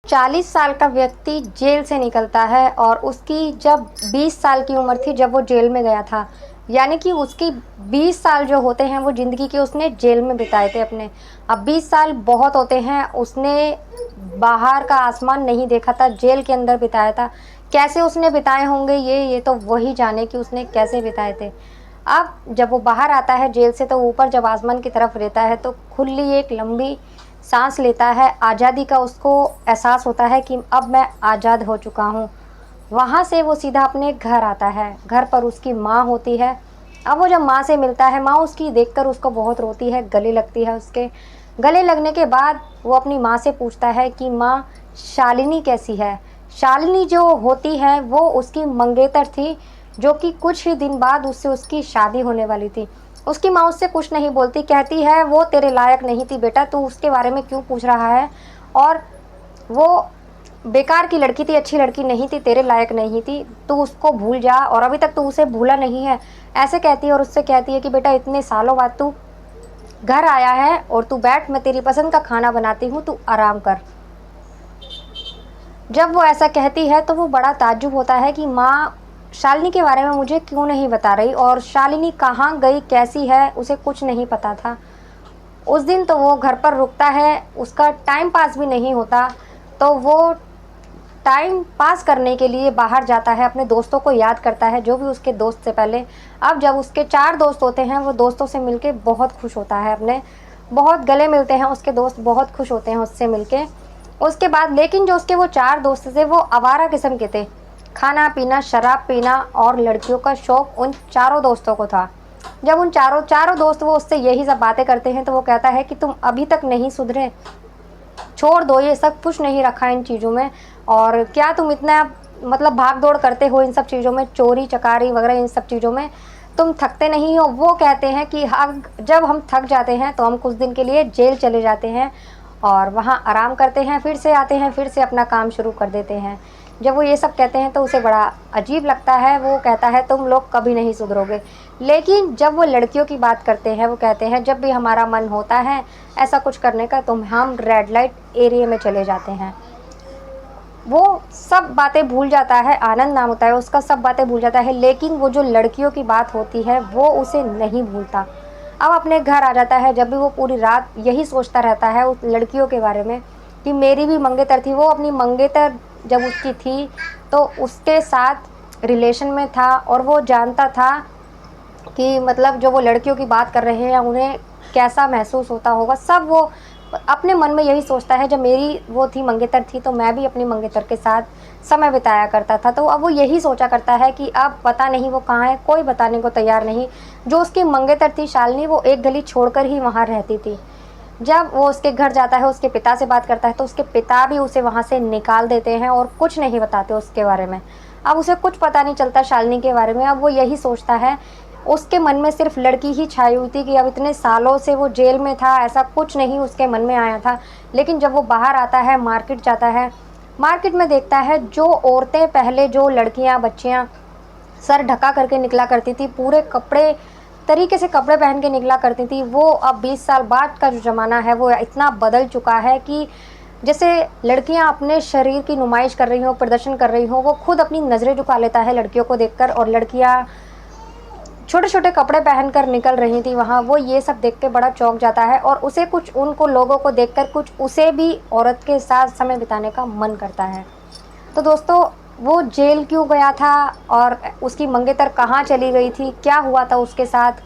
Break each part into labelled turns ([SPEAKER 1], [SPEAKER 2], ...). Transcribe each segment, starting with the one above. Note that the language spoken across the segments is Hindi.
[SPEAKER 1] 40 साल का व्यक्ति जेल से निकलता है और उसकी जब 20 साल की उम्र थी जब वो जेल में गया था, यानी कि उसकी 20 साल जो होते हैं वो ज़िंदगी के उसने जेल में बिताए थे अपने। अब 20 साल बहुत होते हैं, उसने बाहर का आसमान नहीं देखा था, जेल के अंदर बिताया था। कैसे उसने बिताए होंगे ये तो वही जाने कि उसने कैसे बिताए थे। अब जब वो बाहर आता है जेल से तो ऊपर जब आसमान की तरफ रहता है तो खुली एक लंबी सांस लेता है, आज़ादी का उसको एहसास होता है कि अब मैं आज़ाद हो चुका हूँ। वहाँ से वो सीधा अपने घर आता है, घर पर उसकी माँ होती है। अब वो जब माँ से मिलता है, माँ उसकी देखकर उसको बहुत रोती है, गले लगती है उसके। गले लगने के बाद वो अपनी माँ से पूछता है कि माँ, शालिनी कैसी है। शालिनी जो होती है वो उसकी मंगेतर थी, जो कि कुछ ही दिन बाद उससे उसकी शादी होने वाली थी। उसकी माँ उससे कुछ नहीं बोलती, कहती है वो तेरे लायक नहीं थी बेटा, तू उसके बारे में क्यों पूछ रहा है, और वो बेकार की लड़की थी, अच्छी लड़की नहीं थी, तेरे लायक नहीं थी, तू उसको भूल जा और अभी तक तू उसे भूला नहीं है, ऐसे कहती है। और उससे कहती है कि बेटा इतने सालों बाद तू घर आया है और तू बैठ, मैं तेरी पसंद का खाना बनाती हूँ, तू आराम कर। जब वो ऐसा कहती है तो वो बड़ा ताज्जुब होता है कि माँ शालिनी के बारे में मुझे क्यों नहीं बता रही, और शालिनी कहाँ गई, कैसी है, उसे कुछ नहीं पता था। उस दिन तो वो घर पर रुकता है, उसका टाइम पास भी नहीं होता, तो वो टाइम पास करने के लिए बाहर जाता है, अपने दोस्तों को याद करता है, जो भी उसके दोस्त थे पहले। अब जब उसके 4 दोस्त होते हैं, वो दोस्तों से मिलके बहुत खुश होता है, अपने बहुत गले मिलते हैं उसके दोस्त, बहुत खुश होते हैं उससे मिलके। उसके बाद लेकिन जो उसके वो 4 दोस्त थे वो आवारा किस्म के थे, खाना पीना, शराब पीना और लड़कियों का शौक उन चारों दोस्तों को था। जब उन चारों चारों दोस्त वो उससे यही सब बातें करते हैं तो वो कहता है कि तुम अभी तक नहीं सुधरे, छोड़ दो ये सब, कुछ नहीं रखा इन चीज़ों में, और क्या तुम इतना मतलब भाग दौड़ करते हो इन सब चीज़ों में, चोरी चकारी वगैरह इन सब चीज़ों में, तुम थकते नहीं हो। वो कहते हैं कि हाँ, जब हम थक जाते हैं तो हम कुछ दिन के लिए जेल चले जाते हैं और वहाँ आराम करते हैं, फिर से आते हैं, फिर से अपना काम शुरू कर देते हैं। जब वो ये सब कहते हैं तो उसे बड़ा अजीब लगता है, वो कहता है तुम लोग कभी नहीं सुधरोगे। लेकिन जब वो लड़कियों की बात करते हैं, वो कहते हैं जब भी हमारा मन होता है ऐसा कुछ करने का तो हम रेड लाइट एरिया में चले जाते हैं। वो सब बातें भूल जाता है, आनंद नाम होता है उसका, सब बातें भूल जाता है, लेकिन वो जो लड़कियों की बात होती है वो उसे नहीं भूलता। अब अपने घर आ जाता है, जब भी वो पूरी रात यही सोचता रहता है उस लड़कियों के बारे में कि मेरी भी मंगेतर थी। वो अपनी मंगेतर जब उसकी थी तो उसके साथ रिलेशन में था और वो जानता था कि मतलब जो वो लड़कियों की बात कर रहे हैं उन्हें कैसा महसूस होता होगा। सब वो अपने मन में यही सोचता है, जब मेरी वो थी मंगेतर थी तो मैं भी अपनी मंगेतर के साथ समय बिताया करता था। तो अब वो यही सोचा करता है कि अब पता नहीं वो कहाँ है, कोई बताने को तैयार नहीं। जो उसकी मंगेतर थी शालिनी, वो एक गली छोड़कर ही वहाँ रहती थी। जब वो उसके घर जाता है, उसके पिता से बात करता है तो उसके पिता भी उसे वहाँ से निकाल देते हैं और कुछ नहीं बताते उसके बारे में। अब उसे कुछ पता नहीं चलता शालिनी के बारे में। अब वो यही सोचता है, उसके मन में सिर्फ लड़की ही छाई हुई थी कि अब इतने सालों से वो जेल में था, ऐसा कुछ नहीं उसके मन में आया था। लेकिन जब वो बाहर आता है, मार्केट जाता है, मार्केट में देखता है जो औरतें पहले, जो लड़कियां बच्चियां सर ढका करके निकला करती थी, पूरे कपड़े तरीके से कपड़े पहन के निकला करती थी, वो अब 20 साल बाद का जो ज़माना है वो इतना बदल चुका है कि जैसे लड़कियां अपने शरीर की नुमाइश कर रही हों, प्रदर्शन कर रही हों, वो खुद अपनी नज़रें झुका लेता है लड़कियों को देखकर। और लड़कियां छोटे छोटे कपड़े पहनकर निकल रही थी वहाँ, वो ये सब देख के बड़ा चौंक जाता है और उसे कुछ उनको लोगों को देखकर कुछ उसे भी औरत के साथ समय बिताने का मन करता है। तो दोस्तों, वो जेल क्यों गया था और उसकी मंगेतर कहाँ चली गई थी, क्या हुआ था उसके साथ,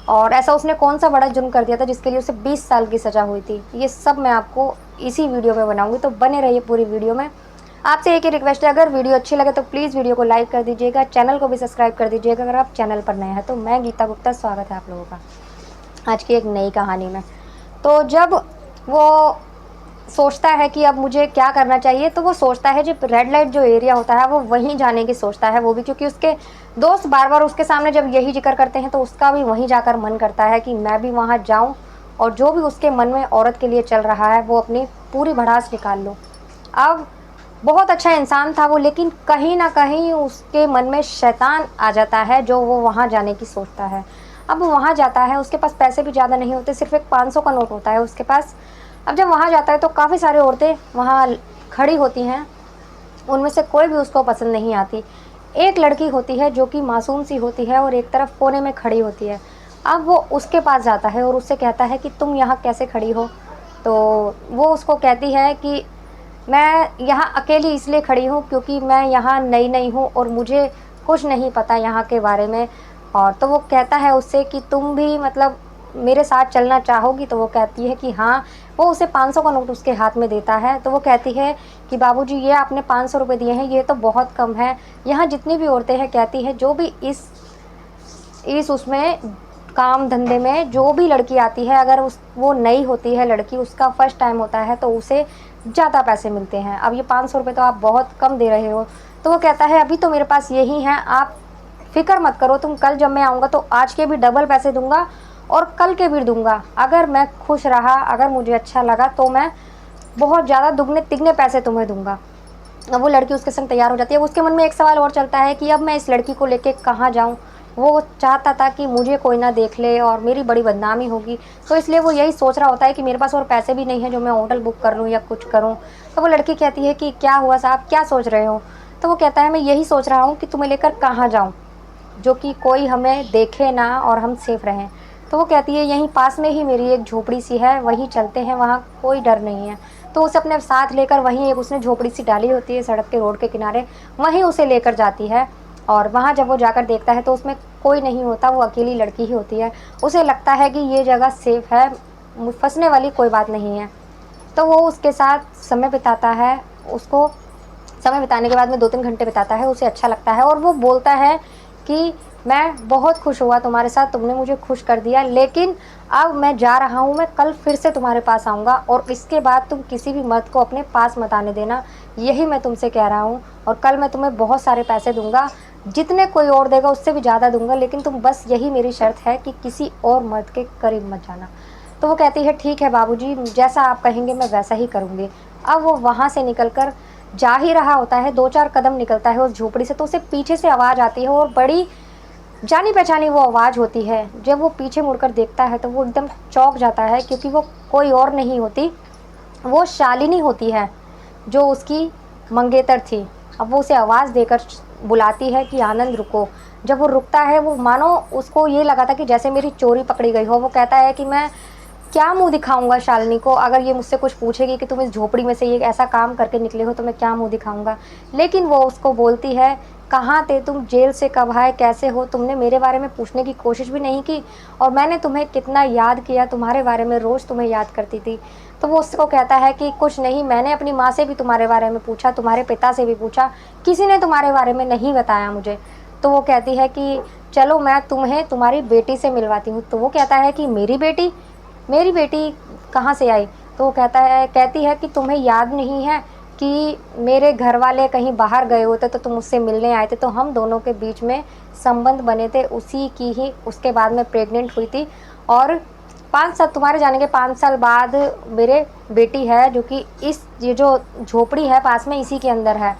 [SPEAKER 1] और ऐसा उसने कौन सा बड़ा जुर्म कर दिया था जिसके लिए उसे 20 साल की सज़ा हुई थी, ये सब मैं आपको इसी वीडियो में बनाऊंगी। तो बने रहिए पूरी वीडियो में। आपसे एक ही रिक्वेस्ट है, अगर वीडियो अच्छी लगे तो प्लीज़ वीडियो को लाइक कर दीजिएगा, चैनल को भी सब्सक्राइब कर दीजिएगा अगर आप चैनल पर नए हैं। तो मैं गीता गुप्ता, स्वागत है आप लोगों का आज की एक नई कहानी में। तो जब वो सोचता है कि अब मुझे क्या करना चाहिए, तो वो सोचता है जो रेड लाइट जो एरिया होता है वो वहीं जाने की सोचता है। वो भी क्योंकि उसके दोस्त बार बार उसके सामने जब यही जिक्र करते हैं तो उसका भी वहीं जाकर मन करता है कि मैं भी वहाँ जाऊँ और जो भी उसके मन में औरत के लिए चल रहा है वो अपनी पूरी भड़ास निकाल लूँ। अब बहुत अच्छा इंसान था वो, लेकिन कहीं ना कहीं उसके मन में शैतान आ जाता है जो वो वहाँ जाने की सोचता है। अब वो वहाँ जाता है, उसके पास पैसे भी ज़्यादा नहीं होते, सिर्फ एक 500 का नोट होता है उसके पास। अब जब वहाँ जाता है तो काफ़ी सारी औरतें वहाँ खड़ी होती हैं उनमें से कोई भी उसको पसंद नहीं आती। एक लड़की होती है जो कि मासूम सी होती है और एक तरफ कोने में खड़ी होती है। अब वो उसके पास जाता है और उससे कहता है कि तुम यहाँ कैसे खड़ी हो? तो वो उसको कहती है कि मैं यहाँ अकेली इसलिए खड़ी हूँ क्योंकि मैं यहाँ नई-नई हूँ और मुझे कुछ नहीं पता यहाँ के बारे में। और तो वो कहता है उससे कि तुम भी मतलब मेरे साथ चलना चाहोगी? तो वो कहती है कि हाँ। वो उसे 500 का नोट उसके हाथ में देता है। तो वो कहती है कि बाबूजी ये आपने 500 रुपए दिए हैं, ये तो बहुत कम है। यहाँ जितनी भी औरतें हैं कहती हैं जो भी इस उसमें काम धंधे में जो भी लड़की आती है, अगर उस वो नई होती है लड़की, उसका फर्स्ट टाइम होता है तो उसे ज़्यादा पैसे मिलते हैं। अब ये 500 रुपये तो आप बहुत कम दे रहे हो। तो वो कहता है अभी तो मेरे पास यही हैं, आप फ़िक्र मत करो, तुम कल जब मैं आऊँगा तो आज के भी डबल पैसे दूँगा और कल के भी दूँगा। अगर मैं खुश रहा, अगर मुझे अच्छा लगा तो मैं बहुत ज़्यादा दुगने तिगने पैसे तुम्हें दूँगा। अब वो लड़की उसके संग तैयार हो जाती है। उसके मन में एक सवाल और चलता है कि अब मैं इस लड़की को लेके कहाँ जाऊँ? वो चाहता था कि मुझे कोई ना देख ले और मेरी बड़ी बदनामी होगी, तो इसलिए वो यही सोच रहा होता है कि मेरे पास और पैसे भी नहीं हैं जो मैं होटल बुक कर लूँ या कुछ करूँ। तो वो लड़की कहती है कि क्या हुआ साहब, क्या सोच रहे हो? तो वो कहता है मैं यही सोच रहा हूँ कि तुम्हें लेकर कहाँ जाऊँ, जो कि कोई हमें देखे ना और हम सेफ रहें। तो वो कहती है यहीं पास में ही मेरी एक झोपड़ी सी है, वहीं चलते हैं, वहाँ कोई डर नहीं है। तो उसे अपने साथ लेकर वहीं एक उसने झोपड़ी सी डाली होती है सड़क के रोड के किनारे, वहीं उसे लेकर जाती है। और वहाँ जब वो जाकर देखता है तो उसमें कोई नहीं होता, वो अकेली लड़की ही होती है। उसे लगता है कि ये जगह सेफ है, फंसने वाली कोई बात नहीं है। तो वो उसके साथ समय बिताता है। उसको समय बिताने के बाद में 2-3 घंटे बिताता है, उसे अच्छा लगता है और वो बोलता है कि मैं बहुत खुश हुआ तुम्हारे साथ, तुमने मुझे खुश कर दिया, लेकिन अब मैं जा रहा हूँ, मैं कल फिर से तुम्हारे पास आऊँगा और इसके बाद तुम किसी भी मर्द को अपने पास मत आने देना, यही मैं तुमसे कह रहा हूँ। और कल मैं तुम्हें बहुत सारे पैसे दूँगा, जितने कोई और देगा उससे भी ज़्यादा दूँगा, लेकिन तुम बस यही मेरी शर्त है कि किसी और मर्द के करीब मत जाना। तो वो कहती है ठीक है बाबूजी, जैसा आप कहेंगे मैं वैसा ही करूँगी। अब वो वहाँ से निकल कर जा ही रहा होता है, 2-4 कदम निकलता है उस झोपड़ी से तो उसे पीछे से आवाज़ आती है और बड़ी जानी-पहचानी वो आवाज़ होती है। जब वो पीछे मुड़कर देखता है तो वो एकदम चौंक जाता है क्योंकि वो कोई और नहीं होती, वो शालिनी होती है, जो उसकी मंगेतर थी। अब वो उसे आवाज़ देकर बुलाती है कि आनंद रुको। जब वो रुकता है, वो मानो उसको ये लगा था कि जैसे मेरी चोरी पकड़ी गई हो। वो कहता है कि मैं क्या मुँह दिखाऊँगा शालिनी को, अगर ये मुझसे कुछ पूछेगी कि तुम इस झोपड़ी में से ये ऐसा काम करके निकले हो तो मैं क्या मुँह दिखाऊँगा। लेकिन वो उसको बोलती है कहाँ थे तुम, जेल से कब आए, कैसे हो, तुमने मेरे बारे में पूछने की कोशिश भी नहीं की और मैंने तुम्हें कितना याद किया, तुम्हारे बारे में रोज़ तुम्हें याद करती थी। तो वो उसको कहता है कि कुछ नहीं, मैंने अपनी माँ से भी तुम्हारे बारे में पूछा, तुम्हारे पिता से भी पूछा, किसी ने तुम्हारे बारे में नहीं बताया मुझे। तो वो कहती है कि चलो मैं तुम्हें तुम्हारी बेटी से मिलवाती हूँ। तो वो कहता है कि मेरी बेटी? मेरी बेटी कहाँ से आई? तो वो कहती है कि तुम्हें याद नहीं है कि मेरे घर वाले कहीं बाहर गए होते तो तुम मुझसे मिलने आए थे, तो हम दोनों के बीच में संबंध बने थे, उसी की ही उसके बाद मैं प्रेग्नेंट हुई थी और 5 साल तुम्हारे जाने के 5 साल बाद मेरे बेटी है जो कि ये जो झोपड़ी है पास में इसी के अंदर है।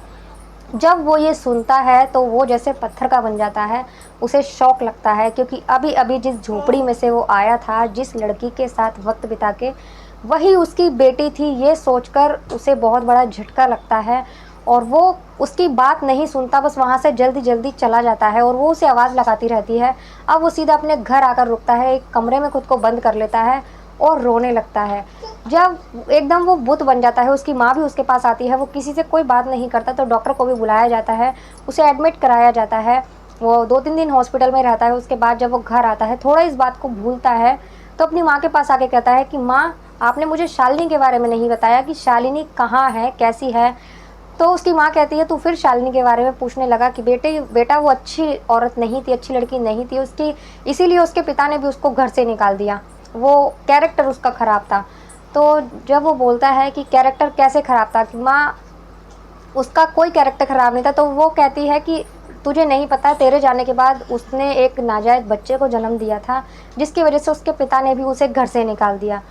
[SPEAKER 1] जब वो ये सुनता है तो वो जैसे पत्थर का बन जाता है, उसे शौक लगता है क्योंकि अभी-अभी जिस झोपड़ी में से वो आया था, जिस लड़की के साथ वक्त बिता के, वही उसकी बेटी थी। ये सोचकर उसे बहुत बड़ा झटका लगता है और वो उसकी बात नहीं सुनता, बस वहाँ से जल्दी-जल्दी चला जाता है और वो उसे आवाज़ लगाती रहती है। अब वो सीधा अपने घर आकर रुकता है, एक कमरे में खुद को बंद कर लेता है और रोने लगता है। जब एकदम वो बुत बन जाता है, उसकी माँ भी उसके पास आती है, वो किसी से कोई बात नहीं करता तो डॉक्टर को भी बुलाया जाता है, उसे एडमिट कराया जाता है। वो 2-3 दिन हॉस्पिटल में रहता है, उसके बाद जब वो घर आता है, थोड़ा इस बात को भूलता है, तो अपनी माँ के पास आके कहता है कि माँ, आपने मुझे शालिनी के बारे में नहीं बताया कि शालिनी कहाँ है, कैसी है? तो उसकी माँ कहती है, तू फिर शालिनी के बारे में पूछने लगा कि बेटा वो अच्छी औरत नहीं थी, अच्छी लड़की नहीं थी, उसकी इसीलिए उसके पिता ने भी उसको घर से निकाल दिया, वो कैरेक्टर उसका ख़राब था। तो जब वो बोलता है कि कैरेक्टर कैसे ख़राब था, कि माँ उसका कोई कैरेक्टर ख़राब नहीं था, तो वो कहती है कि तुझे नहीं पता, तेरे जाने के बाद उसने एक नाजायज़ बच्चे को जन्म दिया था, जिसकी वजह से उसके पिता ने भी उसे घर से निकाल दिया।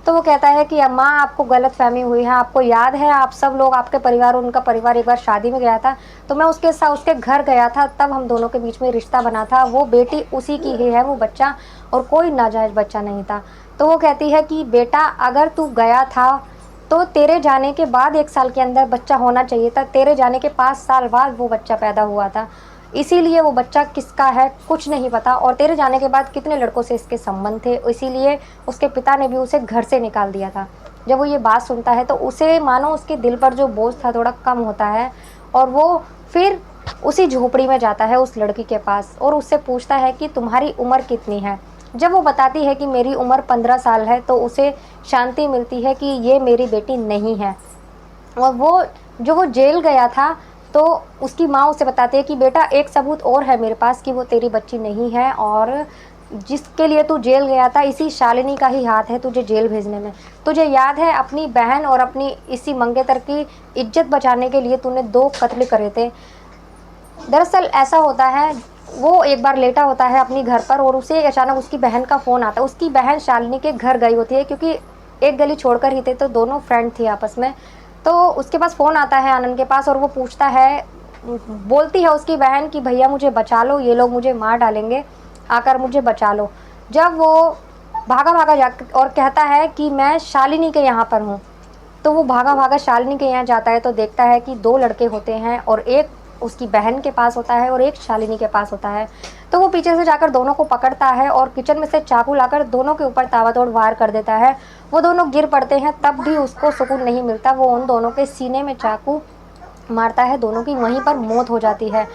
[SPEAKER 1] तो वो कहता है कि माँ आपको गलतफ़हमी हुई है, आपको याद है आप सब लोग, आपके परिवार और उनका परिवार एक बार शादी में गया था, तो मैं उसके साथ उसके घर गया था, तब हम दोनों के बीच में रिश्ता बना था, वो बेटी उसी की ही है, वो बच्चा और कोई नाजायज़ बच्चा नहीं था। तो वो कहती है कि बेटा अगर तू गया था तो तेरे जाने के बाद 1 साल के अंदर बच्चा होना चाहिए था, तेरे जाने के 5 साल बाद वो बच्चा पैदा हुआ था। इसीलिए वो बच्चा किसका है कुछ नहीं पता, और तेरे जाने के बाद कितने लड़कों से इसके संबंध थे, इसीलिए उसके पिता ने भी उसे घर से निकाल दिया था। जब वो ये बात सुनता है तो उसे मानो उसके दिल पर जो बोझ था थोड़ा कम होता है, और वो फिर उसी झोपड़ी में जाता है उस लड़की के पास और उससे पूछता है कि तुम्हारी उम्र कितनी है। जब वो बताती है कि मेरी उम्र 15 साल है तो उसे शांति मिलती है कि ये मेरी बेटी नहीं है। और वो जेल गया था, तो उसकी माँ उसे बताती है कि बेटा एक सबूत और है मेरे पास कि वो तेरी बच्ची नहीं है, और जिसके लिए तू जेल गया था इसी शालिनी का ही हाथ है तुझे जेल भेजने में। तुझे याद है अपनी बहन और अपनी इसी मंगेतर की इज्जत बचाने के लिए तूने 2 कत्ल करे थे। दरअसल ऐसा होता है, वो एक बार लेटा होता है अपनी घर पर और उसे अचानक उसकी बहन का फ़ोन आता है। उसकी बहन शालिनी के घर गई होती है, क्योंकि एक गली छोड़कर ही थे तो दोनों फ्रेंड थी आपस में। तो उसके पास फ़ोन आता है आनंद के पास और वो पूछता है, बोलती है उसकी बहन कि भैया मुझे बचा लो, ये लोग मुझे मार डालेंगे, आकर मुझे बचा लो। जब वो भागा-भागा जा और कहता है कि मैं शालिनी के यहाँ पर हूँ, तो वो भागा-भागा शालिनी के यहाँ जाता है तो देखता है कि 2 लड़के होते हैं, और एक उसकी बहन के पास होता है और एक शालिनी के पास होता है। तो वो पीछे से जाकर दोनों को पकड़ता है और किचन में से चाकू लाकर दोनों के ऊपर ताबड़तोड़ वार कर देता है। वो दोनों गिर पड़ते हैं, तब भी उसको सुकून नहीं मिलता। वो उन दोनों के सीने में चाकू मारता है, दोनों की वहीं पर मौत हो जाती है।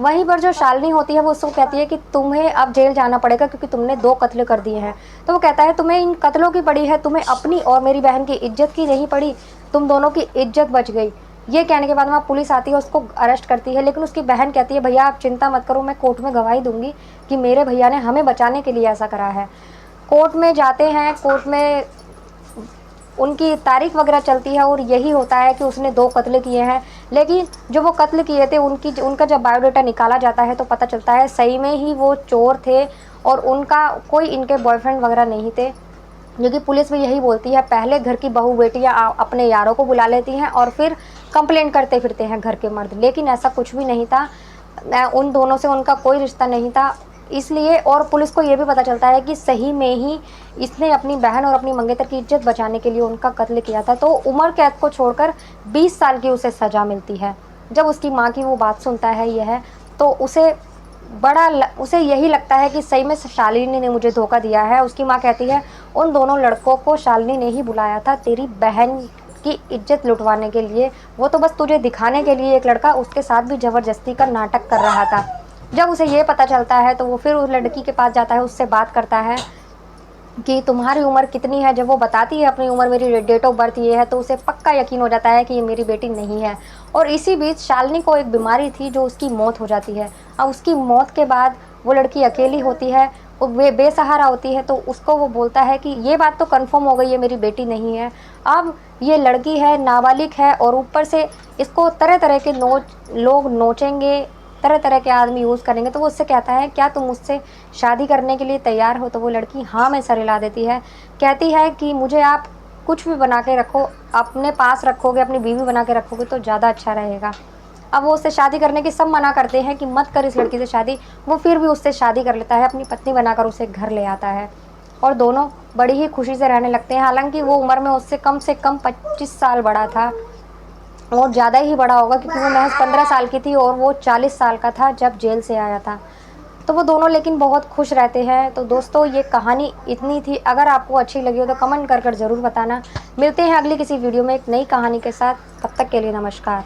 [SPEAKER 1] वहीं पर जो शालिनी होती है वो उसको कहती है कि तुम्हें अब जेल जाना पड़ेगा क्योंकि तुमने 2 कत्ल कर दिए हैं। तो वो कहता है तुम्हें इन कत्लों की पड़ी है, तुम्हें अपनी और मेरी बहन की इज्जत की नहीं पड़ी, तुम दोनों की इज्जत बच गई। ये कहने के बाद वहाँ पुलिस आती है, उसको अरेस्ट करती है, लेकिन उसकी बहन कहती है भैया आप चिंता मत करो, मैं कोर्ट में गवाही दूंगी कि मेरे भैया ने हमें बचाने के लिए ऐसा करा है। कोर्ट में जाते हैं, कोर्ट में उनकी तारीख वगैरह चलती है और यही होता है कि उसने 2 कत्ल किए हैं। लेकिन जो वो कत्ल किए थे उनका जब बायोडाटा निकाला जाता है तो पता चलता है सही में ही वो चोर थे और उनका कोई इनके बॉयफ्रेंड वगैरह नहीं थे। क्योंकि पुलिस भी यही बोलती है, पहले घर की बहू बेटियां अपने यारों को बुला लेती हैं और फिर कंप्लेंट करते फिरते हैं घर के मर्द, लेकिन ऐसा कुछ भी नहीं था। उन दोनों से उनका कोई रिश्ता नहीं था। इसलिए और पुलिस को ये भी पता चलता है कि सही में ही इसने अपनी बहन और अपनी मंगेतर की इज्जत बचाने के लिए उनका कत्ल किया था। तो उम्र कैद को छोड़कर 20 साल की उसे सज़ा मिलती है। जब उसकी माँ की वो बात सुनता है यह, तो उसे यही लगता है कि सही में शालिनी ने मुझे धोखा दिया है। उसकी माँ कहती है उन दोनों लड़कों को शालिनी ने ही बुलाया था तेरी बहन की इज्जत लुटवाने के लिए, वो तो बस तुझे दिखाने के लिए एक लड़का उसके साथ भी ज़बरदस्ती का नाटक कर रहा था। जब उसे ये पता चलता है तो वो फिर उस लड़की के पास जाता है, उससे बात करता है कि तुम्हारी उम्र कितनी है। जब वो बताती है अपनी उम्र, मेरी डेट ऑफ बर्थ ये है, तो उसे पक्का यकीन हो जाता है कि ये मेरी बेटी नहीं है। और इसी बीच शालिनी को एक बीमारी थी जो उसकी मौत हो जाती है। अब उसकी मौत के बाद वो लड़की अकेली होती है, वो बेसहारा होती है, तो उसको वो बोलता है कि ये बात तो कंफर्म हो गई है मेरी बेटी नहीं है, अब ये लड़की है, नाबालिग है, और ऊपर से इसको तरह तरह के लोग नोचेंगे, तरह तरह के आदमी यूज़ करेंगे। तो वो उससे कहता है क्या तुम मुझसे शादी करने के लिए तैयार हो। तो वो लड़की हाँ में सर हिला देती है, कहती है कि मुझे आप कुछ भी बना के रखो, अपने पास रखोगे, अपनी बीवी बना के रखोगे तो ज़्यादा अच्छा रहेगा। अब वो उससे शादी करने की सब मना करते हैं कि मत कर इस लड़की से शादी, वो फिर भी उससे शादी कर लेता है, अपनी पत्नी बनाकर उसे घर ले आता है और दोनों बड़ी ही खुशी से रहने लगते हैं। हालांकि वो उम्र में उससे कम से कम 25 साल बड़ा था और ज़्यादा ही बड़ा होगा, क्योंकि वो महज 15 साल की थी और वो 40 साल का था जब जेल से आया था। तो वो दोनों लेकिन बहुत खुश रहते हैं। तो दोस्तों ये कहानी इतनी थी, अगर आपको अच्छी लगी हो तो कमेंट कर ज़रूर बताना। मिलते हैं अगली किसी वीडियो में एक नई कहानी के साथ, तब तक के लिए नमस्कार।